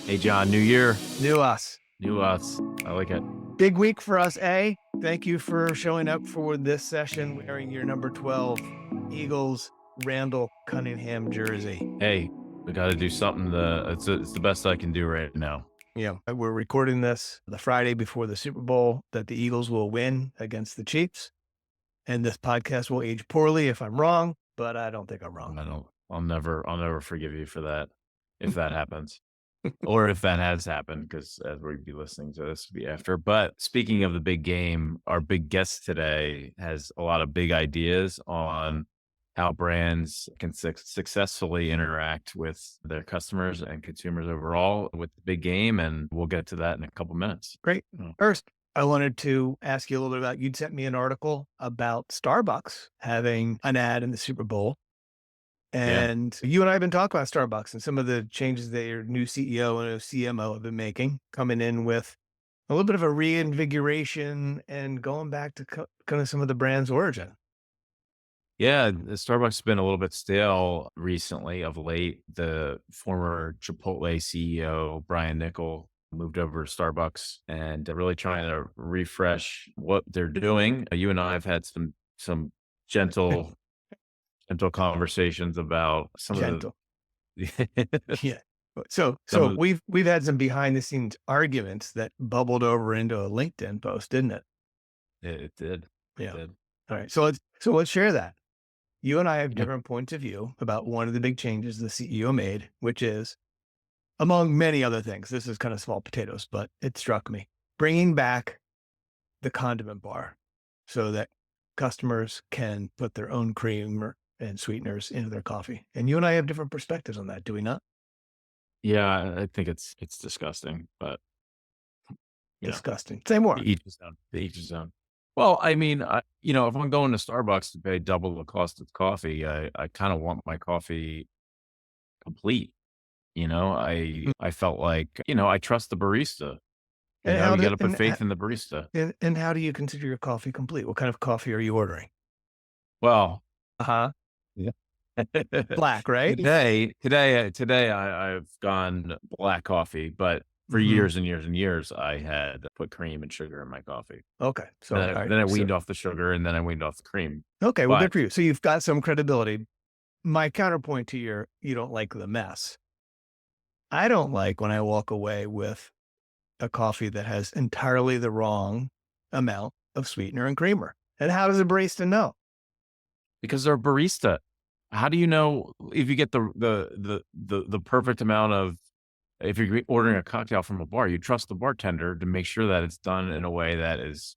Hey, John, new year, New us. new us. I like it. Big week for us, A. Thank you for showing up for this session wearing your number 12 Eagles Randall Cunningham jersey. Hey, we got to do something. It's the best I can do right now. Yeah, we're recording this the Friday before the Super Bowl that the Eagles will win against the Chiefs. And this podcast will age poorly if I'm wrong, but I don't think I'm wrong. I'll never forgive you for that if that happens, or if that has happened, because as we'd be listening to this, would be after. But speaking of the big game, our big guest today has a lot of big ideas on how brands can successfully interact with their customers and consumers overall with the big game. And we'll get to that in a couple minutes. Great. Oh. First, I wanted to ask you a little bit about, you'd sent me an article about Starbucks having an ad in the Super Bowl. And you and I have been talking about Starbucks and some of the changes their new CEO and CMO have been making, coming in with a little bit of a reinvigoration and going back to kind of some of the brand's origin. Yeah, the Starbucks has been a little bit stale recently of late. The former Chipotle CEO, Brian Niccol, moved over to Starbucks and really trying to refresh what they're doing. You and I have had some gentle conversations about some Gentle. of the Yeah. So some of we've had some behind the scenes arguments that bubbled over into a LinkedIn post, didn't it? it did. It Yeah. did. All right. So let's share that. You and I have Yeah. different points of view about one of the big changes the CEO made, which is, among many other things, this is kind of small potatoes, but it struck me, bringing back the condiment bar so that customers can put their own cream and sweeteners into their coffee. And you and I have different perspectives on that, do we not? Yeah, I think it's disgusting, but you know, Disgusting. Say more. to each his own. To each his own. Well, I mean, if I'm going to Starbucks to pay double the cost of coffee, I kind of want my coffee complete. Mm. I felt like, I trust the barista. And You got to put faith in the barista. and how do you consider your coffee complete? What kind of coffee are you ordering? Well, Uh-huh. yeah. Black, right? Today, I've gone black coffee, but for Mhm. years and years and years, I had put cream and sugar in my coffee. Okay. So, Then all right. I So, weaned off the sugar, and then I weaned off the cream. okay. Well, But good for you. So you've got some credibility. My counterpoint to you don't like the mess. I don't like when I walk away with a coffee that has entirely the wrong amount of sweetener and creamer. And how does a barista know? because they're a barista. How do you know if you get the perfect amount of if you're ordering a cocktail from a bar, you trust the bartender to make sure that it's done in a way that is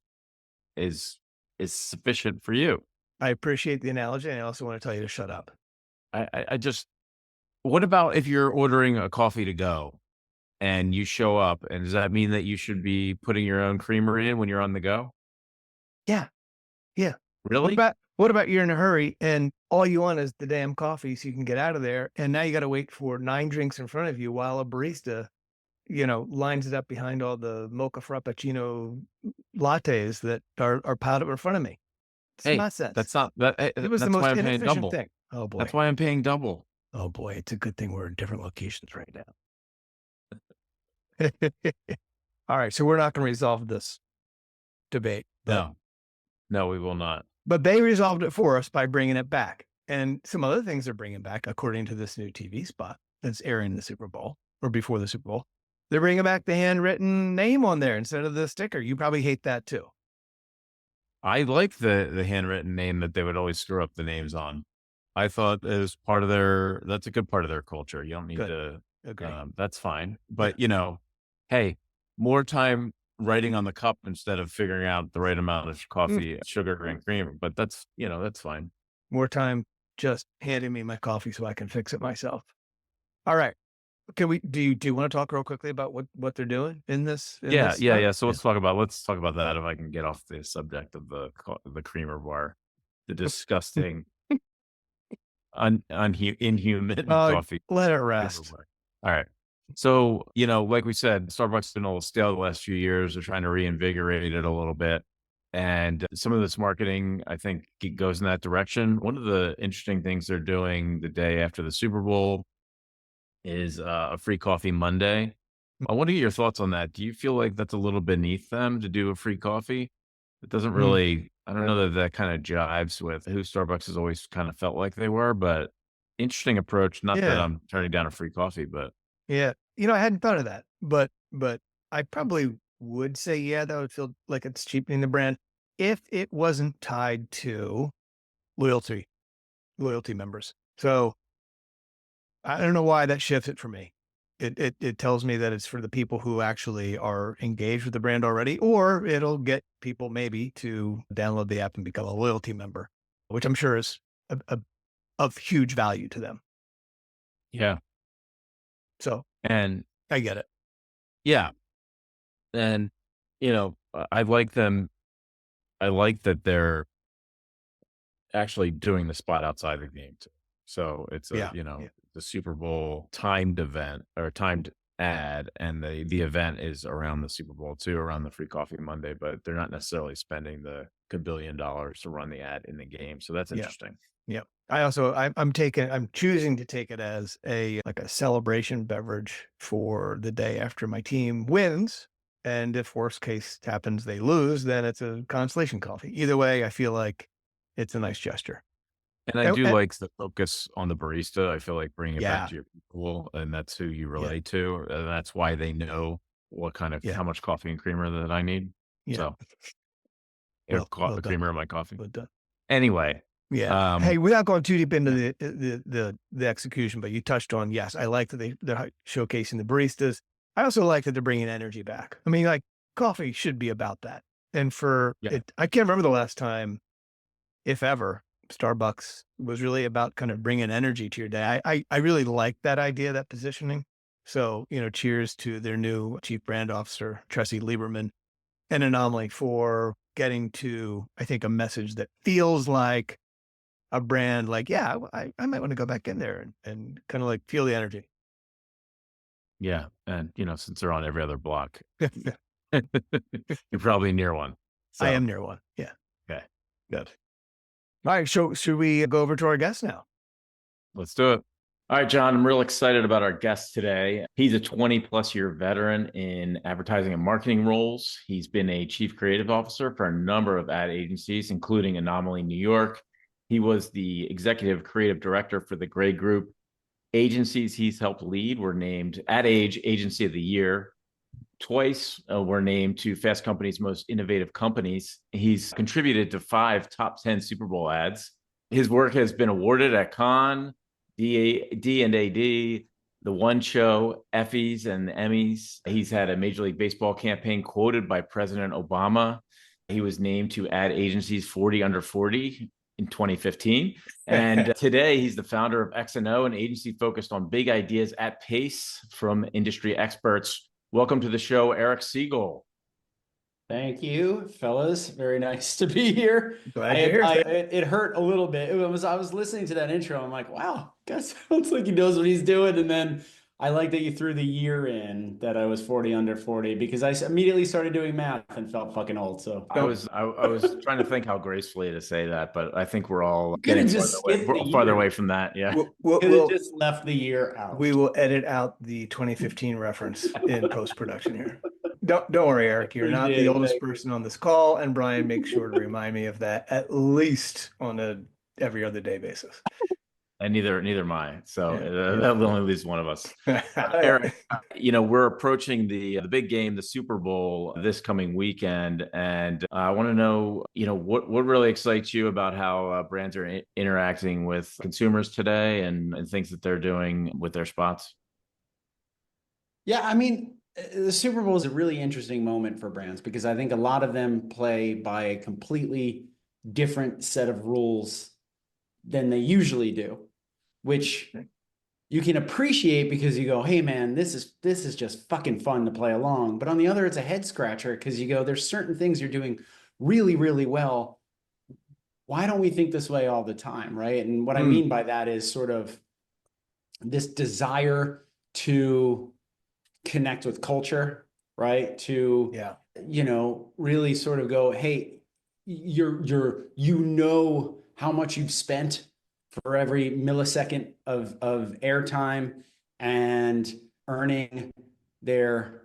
is sufficient for you. I appreciate the analogy, and I also want to tell you to shut up. I just what about if you're ordering a coffee to go and you show up, and does that mean that you should be putting your own creamer in when you're on the go? Yeah, yeah. Really? What about you're in a hurry and all you want is the damn coffee so you can get out of there, and now you got to wait for 9 drinks in front of you while a barista, lines it up behind all the mocha frappuccino lattes that are piled up in front of me. It's Hey, nonsense. that's not that. It was the That's why most I'm paying inefficient double. thing. Oh That's boy. why I'm paying double. Oh boy. It's a good thing we're in different locations right now. All right. So we're not going to resolve this debate, No, no, we will not. but they resolved it for us by bringing it back. And some other things they're bringing back, according to this new TV spot that's airing in the Super Bowl or before the Super Bowl. They're bringing back the handwritten name on there instead of the sticker. You probably hate that too. I like the handwritten name that they would always screw up the names on. I thought it was part of that's a good part of their culture. You don't need Good. to, Agree. that's fine. Yeah. But, hey, more time writing on the cup instead of figuring out the right amount of coffee, sugar, and cream. But that's fine. More time just handing me my coffee so I can fix it myself. All right. Do you want to talk real quickly about what they're doing in this? Yeah. Spot? So let's talk about that. If I can get off the subject of the creamer bar, the disgusting, inhuman coffee. Let it creamer rest. bar. All right. So, like we said, Starbucks has been a little stale the last few years. They're trying to reinvigorate it a little bit. And some of this marketing, I think, goes in that direction. One of the interesting things they're doing the day after the Super Bowl is a free coffee Monday. I want to get your thoughts on that. Do you feel like that's a little beneath them to do a free coffee? It doesn't Mm, really, I don't know that that kind of jives with who Starbucks has always kind of felt like they were, but interesting approach. Not that yeah, I'm turning down a free coffee, but yeah. I hadn't thought of that, but I probably would say, yeah, that would feel like it's cheapening the brand if it wasn't tied to loyalty loyalty members. So I don't know why that shifts it for me. It tells me that it's for the people who actually are engaged with the brand already, or it'll get people maybe to download the app and become a loyalty member, which I'm sure is of huge value to them. yeah. So And I get it. yeah. And, I like them. I like that they're actually doing the spot outside the game too. So it's Yeah. Yeah. the Super Bowl timed event or timed ad, and the event is around the Super Bowl too, around the free coffee Monday, but they're not necessarily spending the $1 billion to run the ad in the game. So that's Yeah. interesting. Yeah. I'm choosing to take it as like a celebration beverage for the day after my team wins. And if worst case happens, they lose, then it's a consolation coffee. Either way, I feel like it's a nice gesture. And I Oh, do like the focus on the barista. I feel like bringing it back yeah. to your people, and that's who you Yeah. relate to, and that's why they know what kind of Yeah. how much coffee and creamer that I need. Yeah. So, Well done. creamer in my coffee. Well done. Anyway, Yeah. um, Hey, without going too deep into yeah, the execution, but you touched on, yes, I like that they're showcasing the baristas. I also like that they're bringing energy back. I mean, like coffee should be about that. And for yeah, it, I can't remember the last time, if ever, Starbucks was really about kind of bringing energy to your day. I really like that idea, that positioning. So, cheers to their new chief brand officer, Tressie Lieberman, and Anomaly for getting to, I think, a message that feels like a brand like, yeah, I might want to go back in there and kind of like feel the energy. yeah, and, since they're on every other block, you're probably near one. I So, am near one. Yeah. okay, Good. All right. So should we go over to our guest now? let's do it. All right, John, I'm real excited about our guest today. He's a 20+ year veteran in advertising and marketing roles. He's been a chief creative officer for a number of ad agencies, including Anomaly New York. He was the executive creative director for the Gray Group. Agencies he's helped lead were named Ad Age Agency of the Year. Twice were named to Fast Company's Most Innovative Companies. He's contributed to 5 top 10 Super Bowl ads. His work has been awarded at Cannes, D&AD, The One Show, Effies, and the Emmys. He's had a Major League Baseball campaign quoted by President Obama. He was named to Ad Agency's 40 Under 40 in 2015. And today, he's the founder of X&O, an agency focused on big ideas at pace from industry experts. Welcome to the show, Eric Segal. Thank you, fellas. Very nice to be here. Glad you're here. It hurt a little bit. I was listening to that intro. I'm like, wow, guys sounds like he knows what he's doing. And then I like that you threw the year in that I was 40 under 40 because I immediately started doing math and felt fucking old. So I was trying to think how gracefully to say that, but I think we're all could getting have just skipped the farther year. away from that. Yeah. Could have just left the year out. We will edit out the 2015 reference in post production here. Don't worry, Eric. You're not the oldest person on this call, and Brian makes sure to remind me of that at least on a every other day basis. And neither am I. So Yeah, that only leaves one of us. Eric, we're approaching the big game, the Super Bowl, this coming weekend, and I want to know, what really excites you about how brands are interacting with consumers today and things that they're doing with their spots. Yeah, I mean, the Super Bowl is a really interesting moment for brands because I think a lot of them play by a completely different set of rules than they usually do, which you can appreciate because you go, hey man, this is just fucking fun to play along. But on the other, it's a head scratcher because you go, there's certain things you're doing really, really well. Why don't we think this way all the time, right? And what I mean by that is sort of this desire to connect with culture, right? To really sort of go, hey, how much you've spent for every millisecond of airtime and earning their,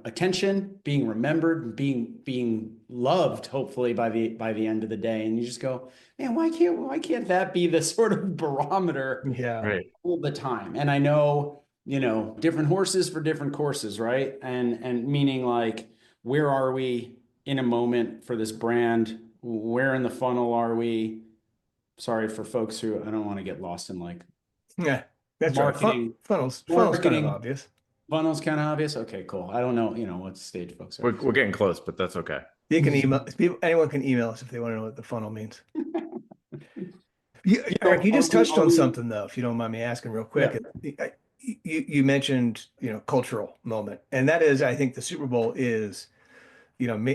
attention, being remembered, being loved, hopefully by the end of the day. And you just go, man, why can't that be the sort of barometer Yeah. Right. all the time? And I know, different horses for different courses, right? And meaning like, where are we in a moment for this brand? Where in the funnel are we? Sorry for folks who, I don't want to get lost in like Yeah. That's right. marketing. Funnel's kind of obvious. Funnel's kind of obvious. Okay, cool. I don't know, what stage folks are. We're getting close, but that's okay. You can email anyone can email us if they want to know what the funnel means. Eric, you just touched on something though, if you don't mind me asking real quick. Yeah. You mentioned, cultural moment, and that is, I think the Super Bowl is,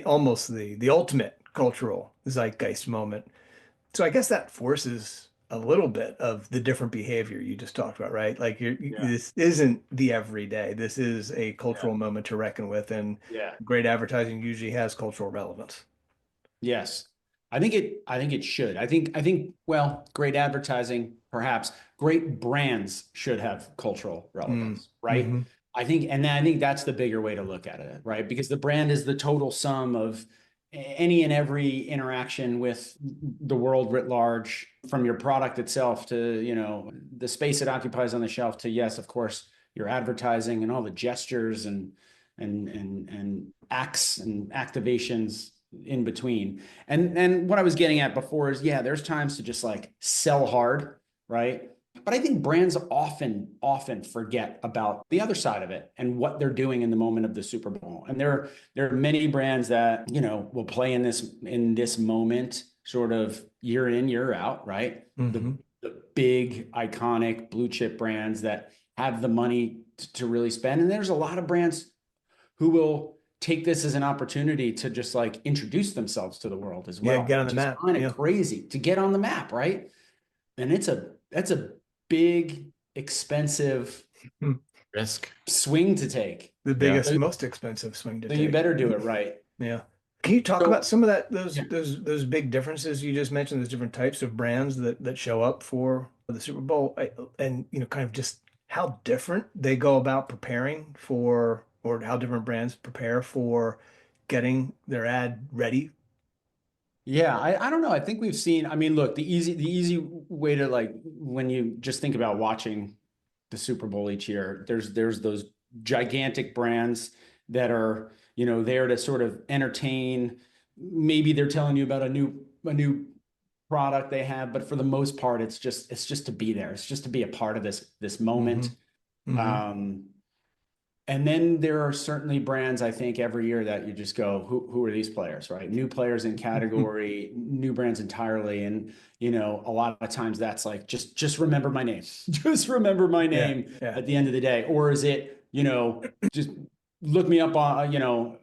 almost the ultimate cultural zeitgeist moment. So I guess that forces a little bit of the different behavior you just talked about, right? Like this isn't the everyday. This is a cultural moment to reckon with, and Yeah. great advertising usually has cultural relevance. Yes. I think it should. I think, well, great advertising, perhaps great brands should have cultural relevance, right? Mm-hmm. I think that's the bigger way to look at it, right? Because the brand is the total sum of any and every interaction with the world writ large, from your product itself to, the space it occupies on the shelf to, yes, of course, your advertising and all the gestures and acts and activations in between. And what I was getting at before is, yeah, there's times to just like sell hard, right? But I think brands often forget about the other side of it and what they're doing in the moment of the Super Bowl. And there are many brands that, will play in this moment sort of year in, year out, right? Mm-hmm. The big iconic blue chip brands that have the money to really spend. And there's a lot of brands who will take this as an opportunity to just like introduce themselves to the world as well. Yeah, get on the map. Kind of crazy to get on the map, right? And that's a big, expensive risk swing to take. The biggest, most expensive swing to take. You better do it right. Yeah. Can you talk about some of those big differences you just mentioned, those different types of brands that show up for the Super Bowl, and kind of just how different they go about preparing for, or how different brands prepare for getting their ad ready? Yeah, I don't know. I think we've seen, I mean, look, the easy way to, like, when you just think about watching the Super Bowl each year, there's those gigantic brands that are, there to sort of entertain. Maybe they're telling you about a new product they have, but for the most part, it's just to be there. It's just to be a part of this moment. Mm-hmm. And then there are certainly brands, I think, every year that you just go, who are these players, right? New players in category, new brands entirely. And, a lot of times that's like, just remember my name. Just remember my name at the end of the day. Or is it, just look me up on,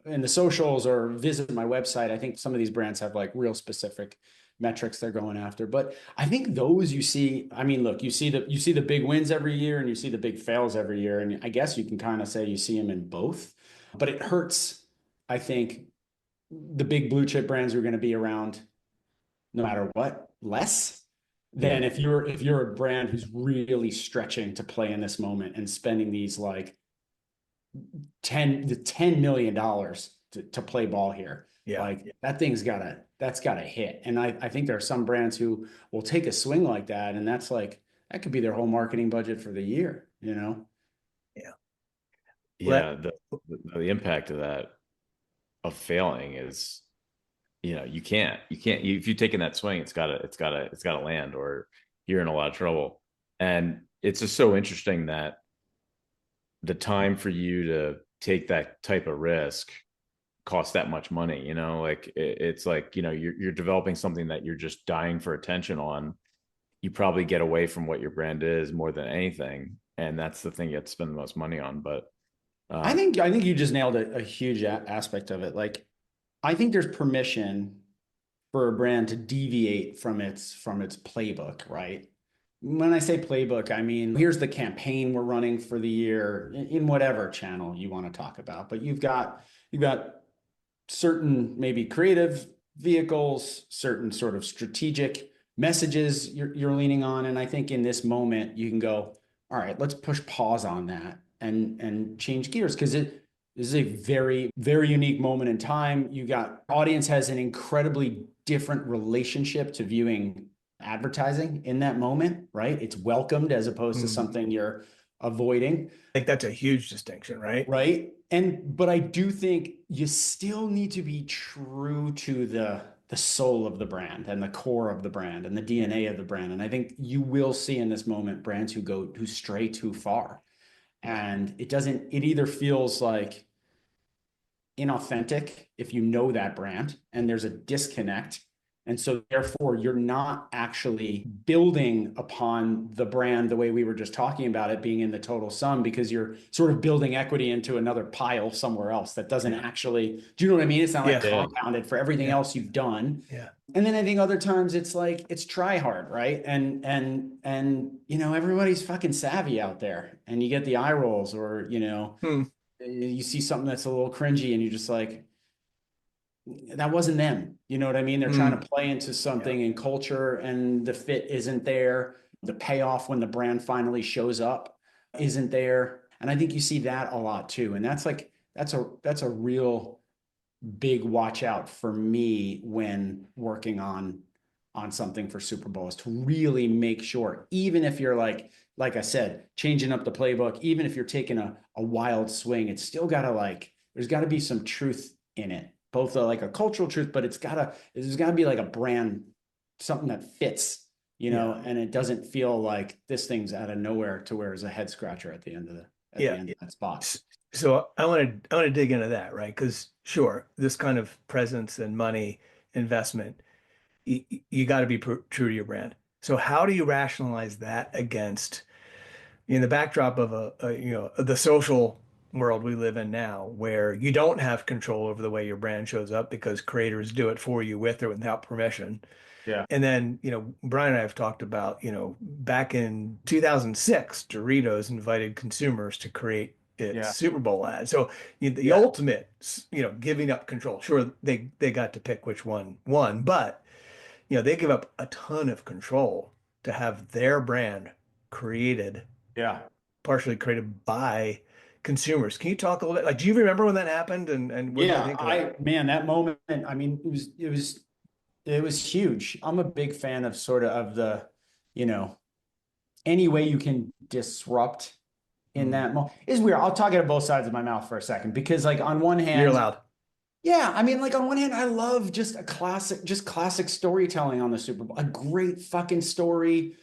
in the socials or visit my website. I think some of these brands have like real specific metrics they're going after. But I think those you see, I mean, look, you see the big wins every year and you see the big fails every year. And I guess you can kind of say you see them in both, but it hurts, I think, the big blue chip brands are going to be around no matter what, less than if you're a brand who's really stretching to play in this moment and spending these like $10 million to play ball here. Yeah. Like that's gotta hit. And I think there are some brands who will take a swing like that. And that's like, that could be their whole marketing budget for the year, Yeah. Yeah. The impact of that, of failing is, you can't, if you're taking that swing, it's gotta land, or you're in a lot of trouble. And it's just so interesting that the time for you to take that type of risk costs that much money, like it's like, you're developing something that you're just dying for attention on. You probably get away from what your brand is more than anything. And that's the thing you have to spend the most money on. But I think you just nailed a huge aspect of it. Like, I think there's permission for a brand to deviate from its playbook, right? When I say playbook, I mean, here's the campaign we're running for the year in whatever channel you want to talk about. But you've got certain maybe creative vehicles, certain sort of strategic messages you're leaning on. And I think in this moment you can go, all right, let's push pause on that and change gears, because this is a very, very unique moment in time. You got audience has an incredibly different relationship to viewing advertising in that moment, right? It's welcomed as opposed to something you're avoiding. I think that's a huge distinction, right? Right. But I do think you still need to be true to the soul of the brand and the core of the brand and the DNA of the brand. And I think you will see in this moment brands who stray too far. And it either feels like inauthentic if you know that brand and there's a disconnect. And so therefore you're not actually building upon the brand the way we were just talking about it being in the total sum, because you're sort of building equity into another pile somewhere else that doesn't actually, do you know what I mean? It's not like compounded for everything else you've done. Yeah. And then I think other times it's like, it's try hard, right? And everybody's fucking savvy out there, and you get the eye rolls, or, you see something that's a little cringy and you're just like, that wasn't them. You know what I mean? They're trying to play into something in culture, and the fit isn't there. The payoff when the brand finally shows up isn't there. And I think you see that a lot too. And that's a real big watch out for me when working on something for Super Bowl, is to really make sure, even if you're like I said, changing up the playbook, even if you're taking a wild swing, it's still there's gotta be some truth in it, both like a cultural truth, but there's gotta be like a brand, something that fits, and it doesn't feel like this thing's out of nowhere to where it's a head scratcher at the end of that spot. So I want to dig into that, right? Because sure, this kind of presence and money investment, you got to be true to your brand. So how do you rationalize that against, in the backdrop of the social world we live in now, where you don't have control over the way your brand shows up because creators do it for you with or without permission. Yeah. And then, Brian and I have talked about, back in 2006, Doritos invited consumers to create its Super Bowl ad. So the ultimate, giving up control. Sure, they got to pick which one won, but they give up a ton of control to have their brand created. Yeah. Partially created by consumers. Can you talk a little bit? Like, do you remember when that happened? And what do you think of it? Man, that moment, I mean, it was huge. I'm a big fan of sort of the, any way you can disrupt in that moment. It's weird. I'll talk out of both sides of my mouth for a second, because like on one hand, you're allowed. Yeah, I mean, like on one hand, I love just classic storytelling on the Super Bowl. A great fucking story,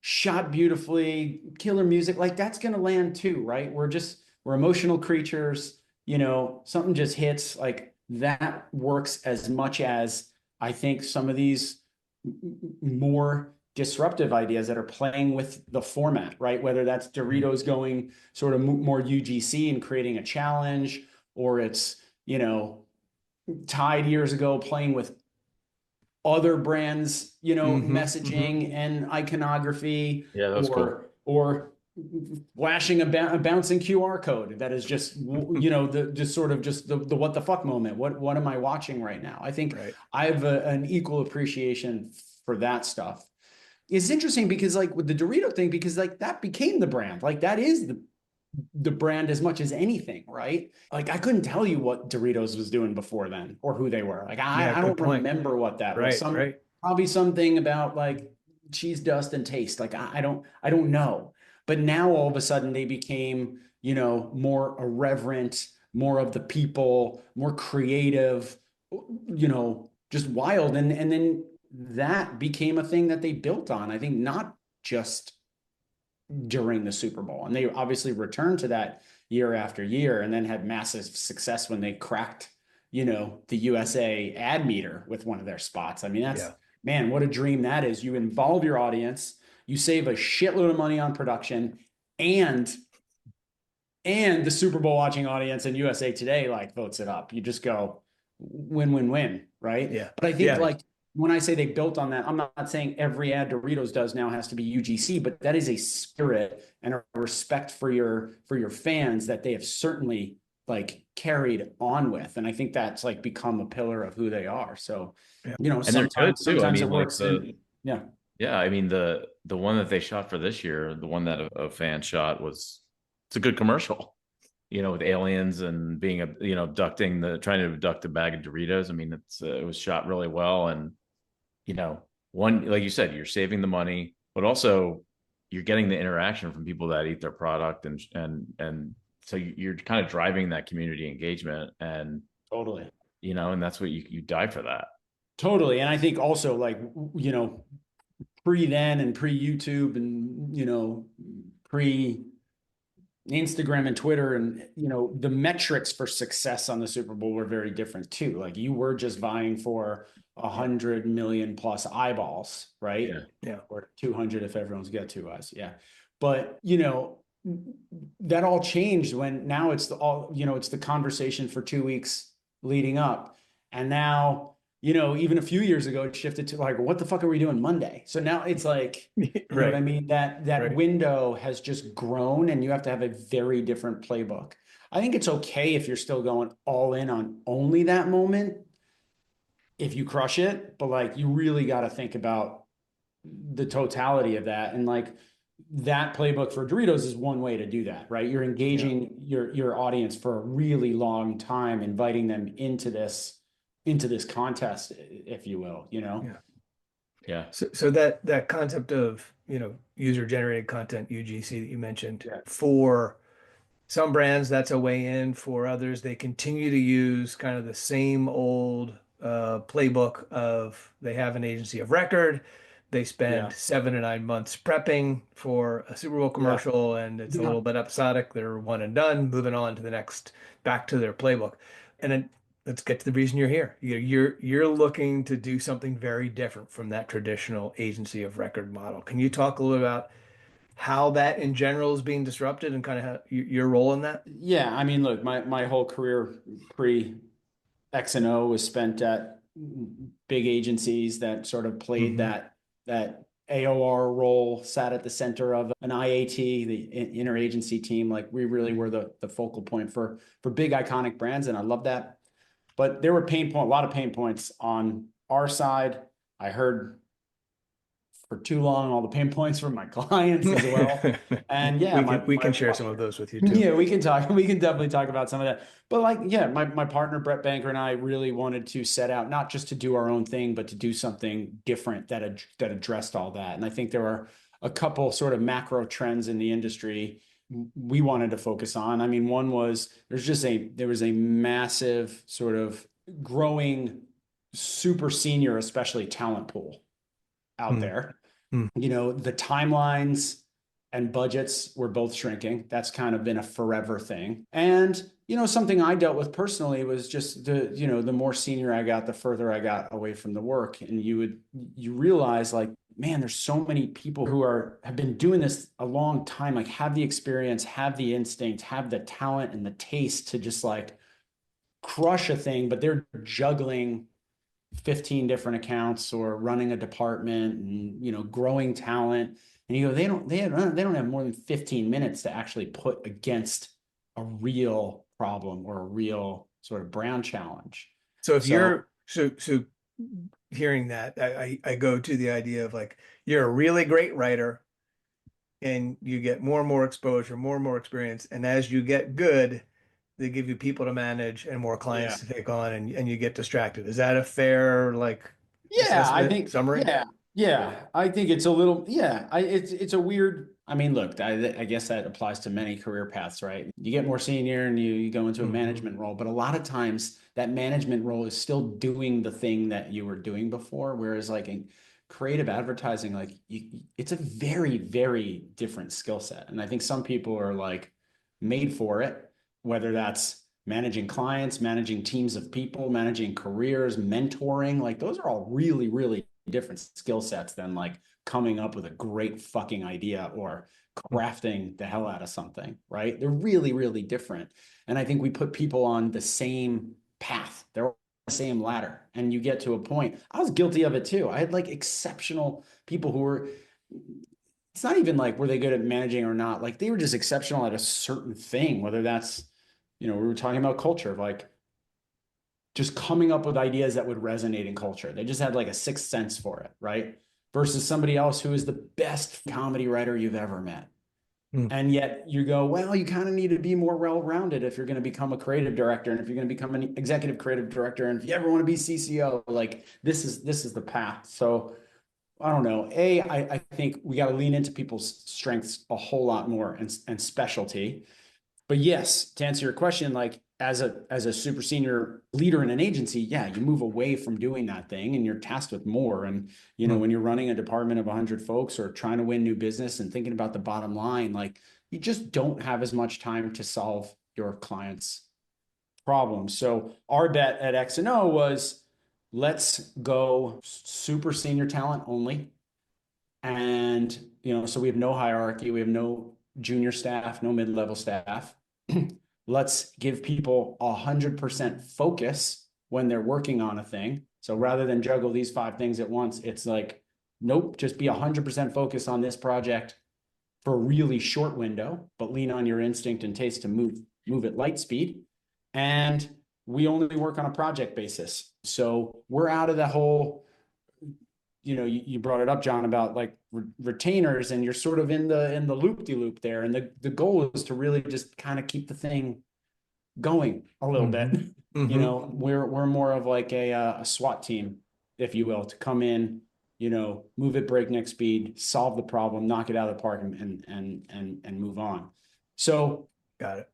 shot beautifully, killer music. Like that's gonna land too, right? We're emotional creatures, something just hits. Like that works as much as I think some of these more disruptive ideas that are playing with the format, right? Whether that's Doritos going sort of more UGC and creating a challenge, or it's, Tide years ago playing with other brands, messaging and iconography. Yeah, that was cool. Or flashing a bouncing QR code that is just, the what the fuck moment. What am I watching right now? I think I have an equal appreciation for that stuff. It's interesting because like with the Dorito thing, because like that became the brand, like that is the brand as much as anything, right? Like I couldn't tell you what Doritos was doing before then or who they were. Like I don't remember what that was. Probably something about like cheese dust and taste. Like I don't know. But now all of a sudden they became, more irreverent, more of the people, more creative, just wild. And then that became a thing that they built on. I think not just during the Super Bowl. And they obviously returned to that year after year, and then had massive success when they cracked, the USA ad meter with one of their spots. I mean, man, what a dream that is. You involve your audience, you save a shitload of money on production, and the Super Bowl watching audience in USA Today like votes it up. You just go win, right? Yeah. But I think like when I say they built on that, I'm not saying every ad Doritos does now has to be UGC, but that is a spirit and a respect for your fans that they have certainly like carried on with. And I think that's like become a pillar of who they are. So, and they're good too. I mean, it works. Yeah. I mean, the one that they shot for this year, the one that a fan shot was it's a good commercial, with aliens and being trying to abduct a bag of Doritos. I mean, it was shot really well. And, one, like you said, you're saving the money, but also you're getting the interaction from people that eat their product. And so you're kind of driving that community engagement, and, Totally. and that's what you die for that. Totally. And I think also, like, pre then and pre YouTube and, pre Instagram and Twitter, and the metrics for success on the Super Bowl were very different too. Like, you were just vying for 100 million plus eyeballs, right? Yeah. Or 200 if everyone's got two eyes. Yeah. But that all changed when now it's it's the conversation for 2 weeks leading up. And now, even a few years ago, it shifted to like, what the fuck are we doing Monday? So now it's like, you know what I mean? That Right. window has just grown, and you have to have a very different playbook. I think it's okay if you're still going all in on only that moment, if you crush it, but like, you really got to think about the totality of that. And like, that playbook for Doritos is one way to do that, right? You're engaging your audience for a really long time, inviting them into this contest, if you will, Yeah. So that concept of, user generated content, UGC, that you mentioned, for some brands, that's a way in. For others, they continue to use kind of the same old playbook of, they have an agency of record. They spend 7 to 9 months prepping for a Super Bowl commercial, and it's a little bit episodic. They're one and done, moving on to the next, back to their playbook. And then let's get to the reason you're here. You're looking to do something very different from that traditional agency of record model. Can you talk a little about how that in general is being disrupted, and kind of how your role in that? Yeah, I mean, look, my whole career pre X&O was spent at big agencies that sort of played that AOR role, sat at the center of an IAT, the interagency team. Like, we really were the focal point for big iconic brands, and I love that. But there were a lot of pain points on our side. I heard for too long all the pain points from my clients as well. And we can share some of those with you too. Yeah, we can definitely talk about some of that. But like, my partner Brett Banker and I really wanted to set out not just to do our own thing, but to do something different that addressed all that. And I think there are a couple sort of macro trends in the industry we wanted to focus on. I mean, one was there was a massive sort of growing super senior, especially talent pool out there. The timelines and budgets were both shrinking. That's kind of been a forever thing. And, something I dealt with personally was just the more senior I got, the further I got away from the work. And you realize, like, man, there's so many people who have been doing this a long time, like, have the experience, have the instinct, have the talent and the taste to just like crush a thing, but they're juggling 15 different accounts or running a department and, growing talent. And you go, they don't have more than 15 minutes to actually put against a real problem or a real sort of brand challenge. So if you're hearing that, I go to the idea of, like, you're a really great writer and you get more and more exposure, more and more experience. And as you get good, they give you people to manage and more clients to take on, and you get distracted. Is that a fair, like, I think summary? I think it's a little, it's a weird, I mean, look, I guess that applies to many career paths, right? You get more senior and you go into a management role, but a lot of times that management role is still doing the thing that you were doing before. Whereas like in creative advertising, like it's a very, very different skill set. And I think some people are like made for it, whether that's managing clients, managing teams of people, managing careers, mentoring. Like, those are all really, really different skill sets than like coming up with a great fucking idea or crafting the hell out of something, right? They're really, really different. And I think we put people on the same path. They're on the same ladder. And you get to a point. I was guilty of it too. I had like exceptional people who were, it's not even like, were they good at managing or not? Like, they were just exceptional at a certain thing, whether that's, we were talking about culture, like just coming up with ideas that would resonate in culture. They just had like a sixth sense for it, right? Versus somebody else who is the best comedy writer you've ever met. And yet you go, well, you kind of need to be more well-rounded if you're going to become a creative director, and if you're going to become an executive creative director, and if you ever want to be CCO, like this is the path. So I don't know. I think we got to lean into people's strengths a whole lot more, and specialty. But yes, to answer your question, like as a super senior leader in an agency, yeah, you move away from doing that thing and you're tasked with more. And, when you're running a department of 100 folks or trying to win new business and thinking about the bottom line, like you just don't have as much time to solve your clients' problems. So our bet at X&O was, let's go super senior talent only. And, so we have no hierarchy, we have no junior staff, no mid-level staff. Let's give people 100% focus when they're working on a thing. So rather than juggle these 5 things at once, it's like, nope, just be 100% focused on this project for a really short window, but lean on your instinct and taste to move at light speed. And we only work on a project basis. So we're out of the whole, you brought it up, John, about like retainers, and you're sort of in the loop-de-loop there. And the goal is to really just kind of keep the thing going a little bit. We're more of like a SWAT team, if you will, to come in, move at breakneck speed, solve the problem, knock it out of the park, and move on. So Got it.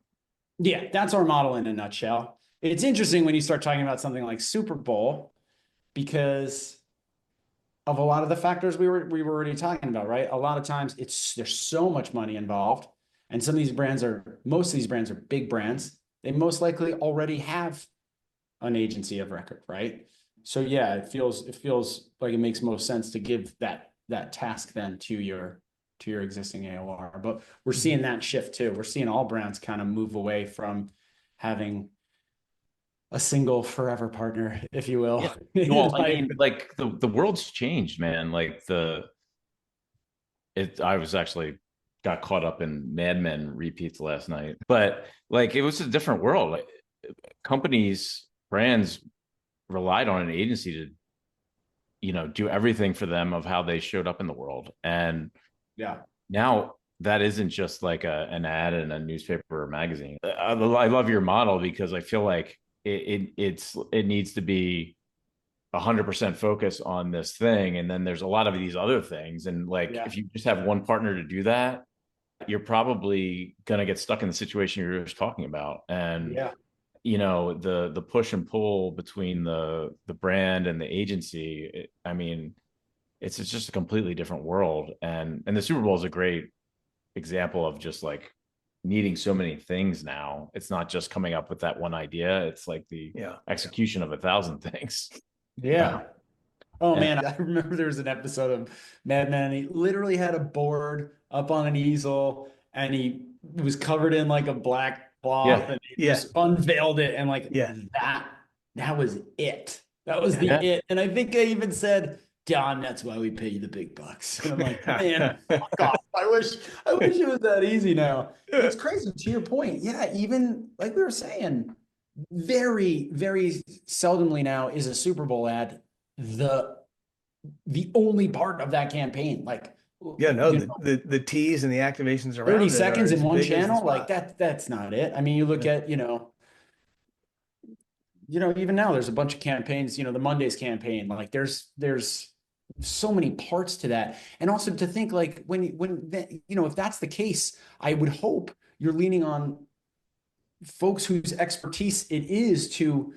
Yeah, that's our model in a nutshell. It's interesting when you start talking about something like Super Bowl, because of a lot of the factors we were already talking about, right? A lot of times there's so much money involved, and most of these brands are big brands. They most likely already have an agency of record, right? So yeah, it feels like it makes most sense to give that task then to your existing AOR. But we're seeing that shift too. We're seeing all brands kind of move away from having a single forever partner, if you will. Yeah. Well, I mean, like the world's changed, man. Like I was actually got caught up in Mad Men repeats last night, but like it was a different world. Like, brands relied on an agency to, do everything for them of how they showed up in the world. And yeah, now that isn't just like an ad in a newspaper or magazine. I love your model because I feel like it needs to be 100% focus on this thing, and then there's a lot of these other things, and like if you just have one partner to do that, you're probably going to get stuck in the situation you're just talking about. And the push and pull between the brand and the agency, I mean, it's just a completely different world. And the Super Bowl is a great example of just like needing so many things now. It's not just coming up with that one idea. It's like the execution of 1,000 things. Yeah. Oh man, I remember there was an episode of Mad Men, and he literally had a board up on an easel, and he was covered in like a black cloth, and he just unveiled it, and like that was it. That was the it. And I think I even said, Don, that's why we pay you the big bucks. And I'm like, man, fuck off. I wish it was that easy now. It's crazy. To your point, even like we were saying, very, very seldomly now is a Super Bowl ad the only part of that campaign. Like, the teas and the activations around 30 seconds in one channel, like that's not it. I mean, you look at, even now there's a bunch of campaigns, the Mondays campaign, like there's so many parts to that. And also to think like if that's the case, I would hope you're leaning on folks whose expertise it is to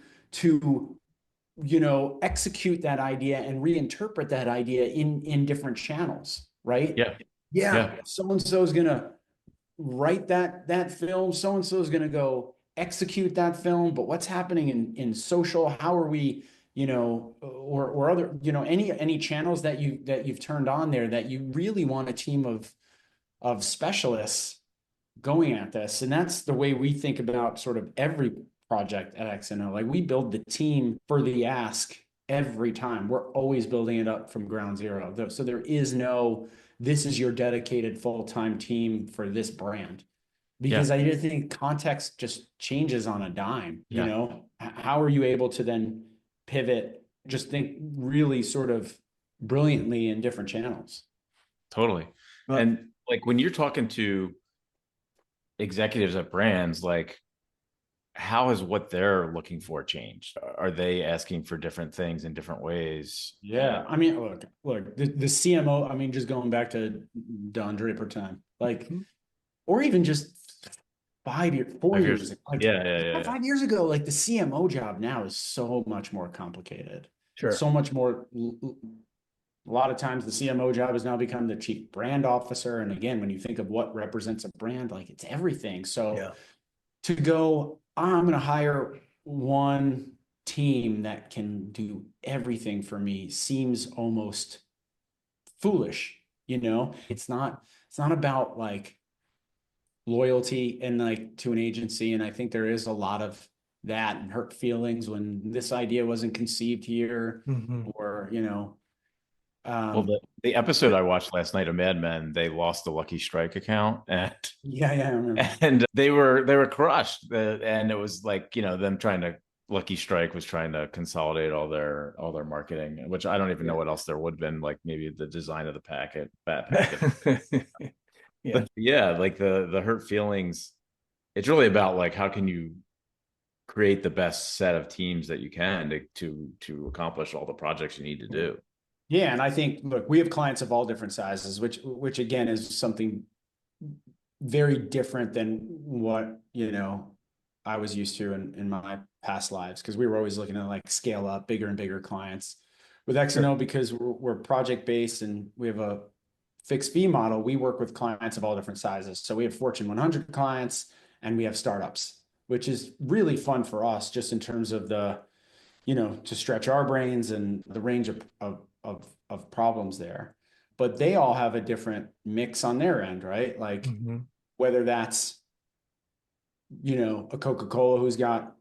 execute that idea and reinterpret that idea in different channels, right? Yeah. So-and-so's gonna write that film, so-and-so's gonna go execute that film, but what's happening in social? How are we, or other, any channels that you've turned on there that you really want a team of specialists going at this. And that's the way we think about sort of every project at X&O. Like we build the team for the ask every time. We're always building it up from ground zero. So there is no, this is your dedicated full-time team for this brand. Because I just think context just changes on a dime. How are you able to then pivot, just think really sort of brilliantly in different channels? Totally. And like when you're talking to executives at brands, like, how has what they're looking for changed? Are they asking for different things in different ways? Yeah, I mean, look, the CMO. I mean, just going back to Don Draper time, like, Mhm. or even just 5 years, 4 years ago, like Yeah. 5 years ago, like the CMO job now is so much more complicated, Sure. so much more. A lot of times, the CMO job has now become the chief brand officer, and again, when you think of what represents a brand, like it's everything. So Yeah. to go, I'm going to hire one team that can do everything for me seems almost foolish. It's not about like loyalty and like to an agency. And I think there is a lot of that and hurt feelings when this idea wasn't conceived here, Hmm. or Well, um the episode I watched last night of Mad Men, they lost the Lucky Strike account, and yeah, I remember. and they were crushed. And it was like, them trying to Lucky Strike was trying to consolidate all their marketing, which I don't even know Yeah. what else there would have been, like maybe the design of the packet. Yeah. But yeah, like the hurt feelings, it's really about like how can you create the best set of teams that you can to accomplish all the projects you need to do. Yeah, and I think, look, we have clients of all different sizes, which again is something very different than what I was used to in my past lives, because we were always looking to like scale up bigger and bigger clients. With Sure. X&O, because we're project based and we have a fixed fee model, we work with clients of all different sizes. So we have Fortune 100 clients and we have startups, which is really fun for us just in terms of to stretch our brains and the range of problems there. But they all have a different mix on their end, right? Like Hmm. whether that's, a Coca-Cola who's got,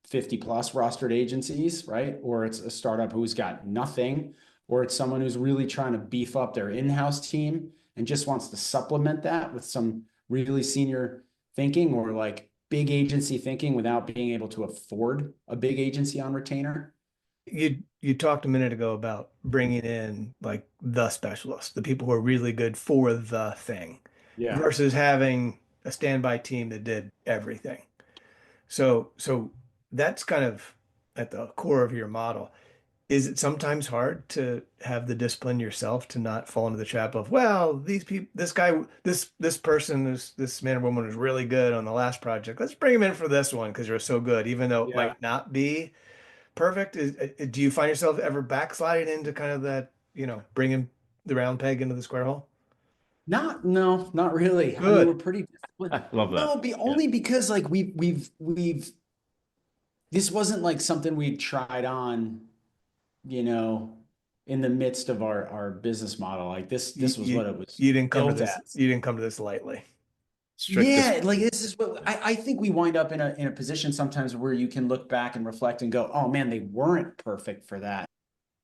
50 plus rostered agencies, right? Or it's a startup who's got nothing, or it's someone who's really trying to beef up their in-house team and just wants to supplement that with some really senior thinking, or like big agency thinking without being able to afford a big agency on retainer. You talked a minute ago about bringing in like the specialists, the people who are really good for the thing, Yeah. versus having a standby team that did everything. So that's kind of at the core of your model. Is it sometimes hard to have the discipline yourself to not fall into the trap of, well, these people, this guy, this person, this man or woman was really good on the last project. Let's bring him in for this one because you're so good, even though it Yeah. might not be perfect. Do you find yourself ever backsliding into kind of that, bringing the round peg into the square hole? No, not really. I mean, we're Good. pretty disciplined. I love that. No, be Yeah. only because like we've this wasn't like something we tried on, you know, in the midst of our business model. Like You, this was you what it was you didn't come to built this. as. You didn't come to this lightly. Strictest. Yeah, like this is what I think we wind up in a position sometimes where you can look back and reflect and go, oh man, they weren't perfect for that.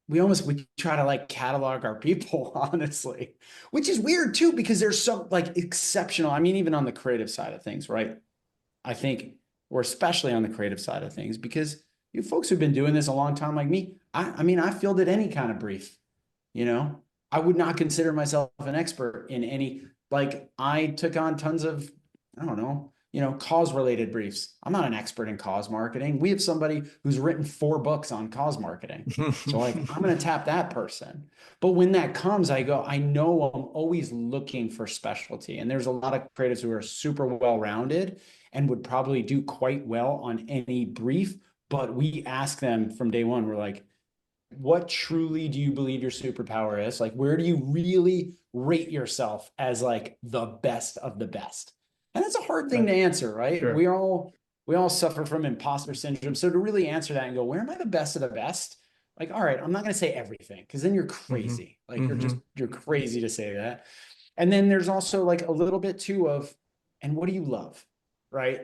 We try to like catalog our people, honestly, which is weird too, because they're so like exceptional. I mean, even on the creative side of things, right? I think, or especially on the creative side of things, because you folks who've been doing this a long time like me, I mean, I fielded any kind of brief, you know, I would not consider myself an expert in any, like I took on tons of, I don't know, cause related briefs. I'm not an expert in cause marketing. We have somebody who's written 4 books on cause marketing. So like, I'm going to tap that person. But when that comes, I go, I know I'm always looking for specialty. And there's a lot of creatives who are super well-rounded and would probably do quite well on any brief. But we ask them from day one, we're like, what truly do you believe your superpower is? Like, where do you really rate yourself as like the best of the best? And that's a hard thing Right. to answer, right? Sure. We all suffer from imposter syndrome. So to really answer that and go, where am I the best of the best? Like, all right, I'm not going to say everything because then you're Hmm. crazy. Like Hmm. you're crazy to say that. And then there's also like a little bit too of, and what do you love? Right?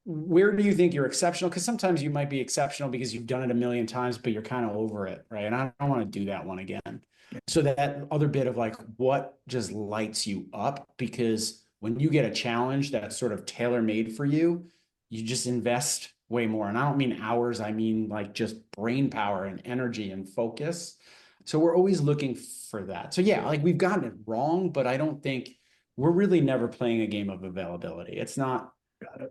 Where do you think you're exceptional? Because sometimes you might be exceptional because you've done it a million times, but you're kind of over it, right? And I don't want to do that one again. So that other bit of like what just lights you up, because when you get a challenge that's sort of tailor made for you, you just invest way more. And I don't mean hours, I mean like just brain power and energy and focus. So we're always looking for that. So yeah, like we've gotten it wrong, but I don't think we're really never playing a game of availability. It's not,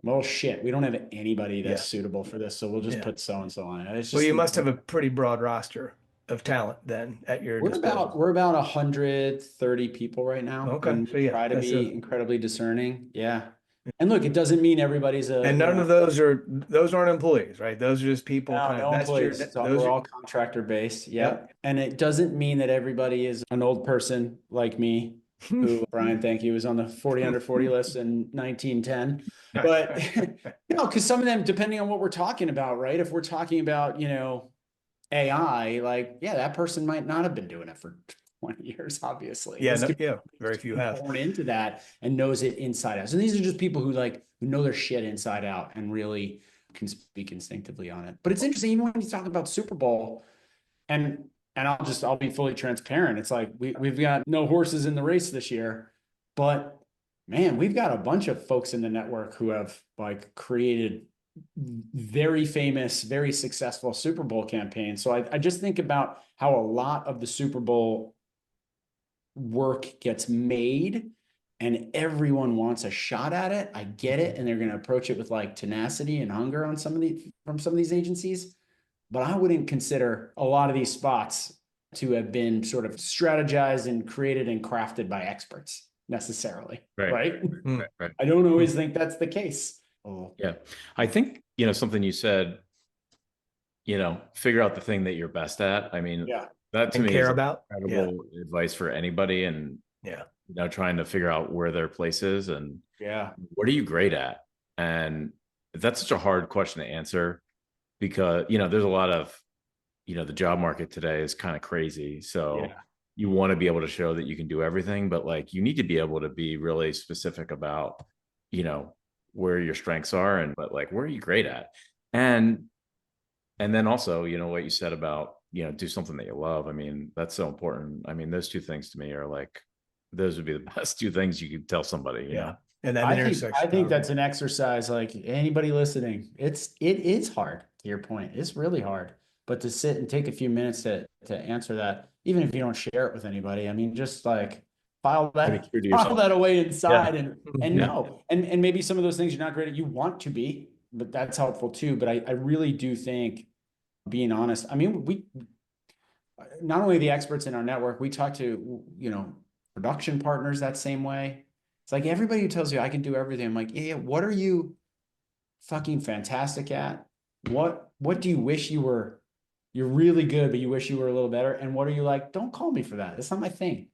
well, shit, we don't have anybody that's suitable for this, so we'll just put so-and-so on it. It's just, well, you must have a pretty broad roster of talent then at your disposal. We're about 130 people right now. Okay. And So we yeah, try to that's be incredibly discerning. Yeah. And look, it doesn't mean everybody's and none of those aren't employees, right? Those are just people no employees. We're all contractor based. Yep. And it doesn't mean that everybody is an old person like me, who, Brian, thank you, was on the 40 under 40 list in 1910. But because some of them, depending on what we're talking about, right? If we're talking about, AI, like, that person might not have been doing it for 20 years, obviously. Very few have born into that and knows it inside out. So these are just people who know their shit inside out and really can speak instinctively on it. But it's interesting, even when you talk about Super Bowl, and I'll be fully transparent. It's like we've got no horses in the race this year, but man, we've got a bunch of folks in the network who have created very famous, very successful Super Bowl campaigns. So I just think about how a lot of the Super Bowl work gets made and everyone wants a shot at it. I get it. And they're going to approach it with tenacity and hunger on from some of these agencies. But I wouldn't consider a lot of these spots to have been sort of strategized and created and crafted by experts necessarily. Right. I don't always think that's the case. Oh. Yeah. I think, something you said, figure out the thing that you're best at. I mean, that to me is incredible advice for anybody. And, trying to figure out where their place is and what are you great at? And that's such a hard question to answer because, there's a lot of, the job market today is kind of crazy. So you want to be able to show that you can do everything, but you need to be able to be really specific about, where your strengths are but where are you great at? And then also, what you said about, do something that you love. I mean, that's so important. I mean, those two things to me are those would be the best two things you could tell somebody, you know? And that I think that's an exercise, anybody listening, it is hard, to your point. It's really hard, but to sit and take a few minutes to answer that, even if you don't share it with anybody, I mean, just file that away inside and know. And maybe some of those things you're not great at, you want to be, but that's helpful too. But I really do think being honest, I mean, we, not only the experts in our network, we talk to, production partners that same way. It's everybody who tells you I can do everything. I'm like, what are you fucking fantastic at? What do you wish you're really good, but you wish you were a little better? And what are you don't call me for that. That's not my thing.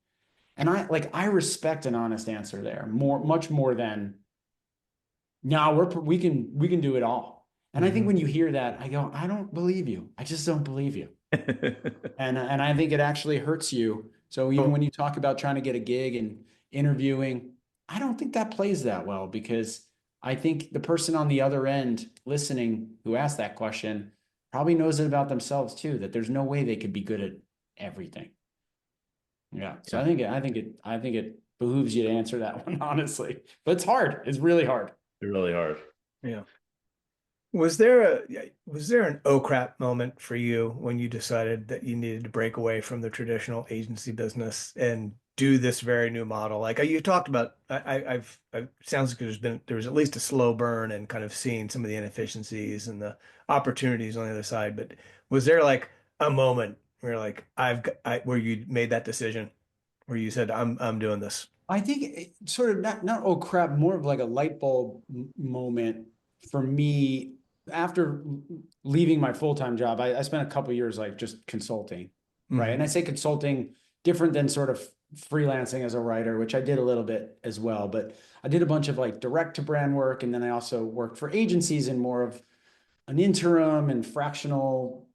And I respect an honest answer there much more than, no, we can do it all. And I think when you hear that, I go, I don't believe you. I just don't believe you. and I think it actually hurts you. So even when you talk about trying to get a gig and interviewing, I don't think that plays that well, because I think the person on the other end listening who asked that question probably knows it about themselves too, that there's no way they could be good at everything. Yeah. So I think it behooves you to answer that one, honestly. But it's hard. It's really hard. It's really hard. Yeah. Was there an oh crap moment for you when you decided that you needed to break away from the traditional agency business and do this very new model? Like you talked about, I've sounds like there was at least a slow burn and kind of seeing some of the inefficiencies and the opportunities on the other side. But was there a moment where where you made that decision, where you said, I'm doing this? I think it sort of not oh crap, more of a light bulb moment for me. After leaving my full-time job, I spent a couple of years just consulting, right? And I say consulting different than sort of freelancing as a writer, which I did a little bit as well. But I did a bunch of direct to brand work, and then I also worked for agencies in more of an interim and fractional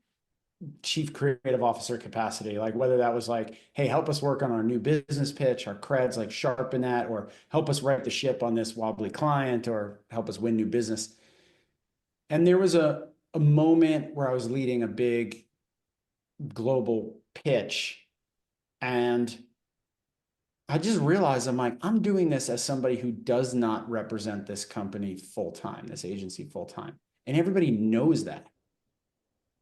chief creative officer capacity, whether that was hey, help us work on our new business pitch, our creds, sharpen that, or help us right the ship on this wobbly client, or help us win new business. And there was a moment where I was leading a big global pitch, and I just realized I'm doing this as somebody who does not represent this company full-time, this agency full-time. And everybody knows that,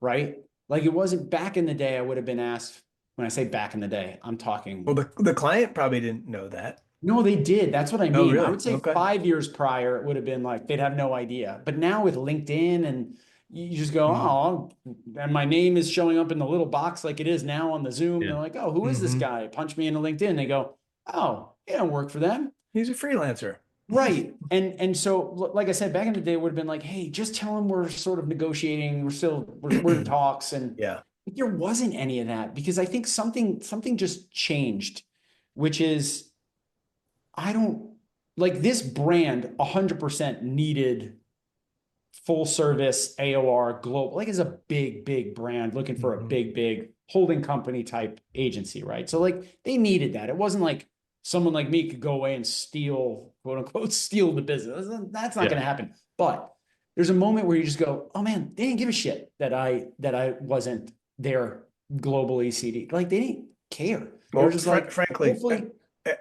right? It wasn't back in the day, I would have been asked. When I say back in the day, I'm talking. Well, the client probably didn't know that. No, they did. That's what I Oh, mean. I really? would say Okay. 5 years prior, it would have been like they'd have no idea. But now with LinkedIn and you just go, Mm. oh, and my name is showing up in the little box like it is now on the Zoom. Yeah. They're like, oh, who is this Mhm. guy? Punch me into LinkedIn. They go, oh, he don't work for them. He's a freelancer. Right. And so, like I said, back in the day, it would have been like, hey, just tell them we're sort of negotiating. We're in talks. And Yeah. there wasn't any of that because I think something just changed, which is I don't like this brand 100% needed full service AOR global, like it's a big brand looking for a Mhm. big holding company type agency, right? So like they needed that. It wasn't like someone like me could go away and steal, quote unquote, steal the business. That's not Yeah. going to happen. But there's a moment where you just go, oh man, they didn't give a shit that I wasn't their global ECD. Like they didn't care. They were Well, just like, frankly, hopefully, I,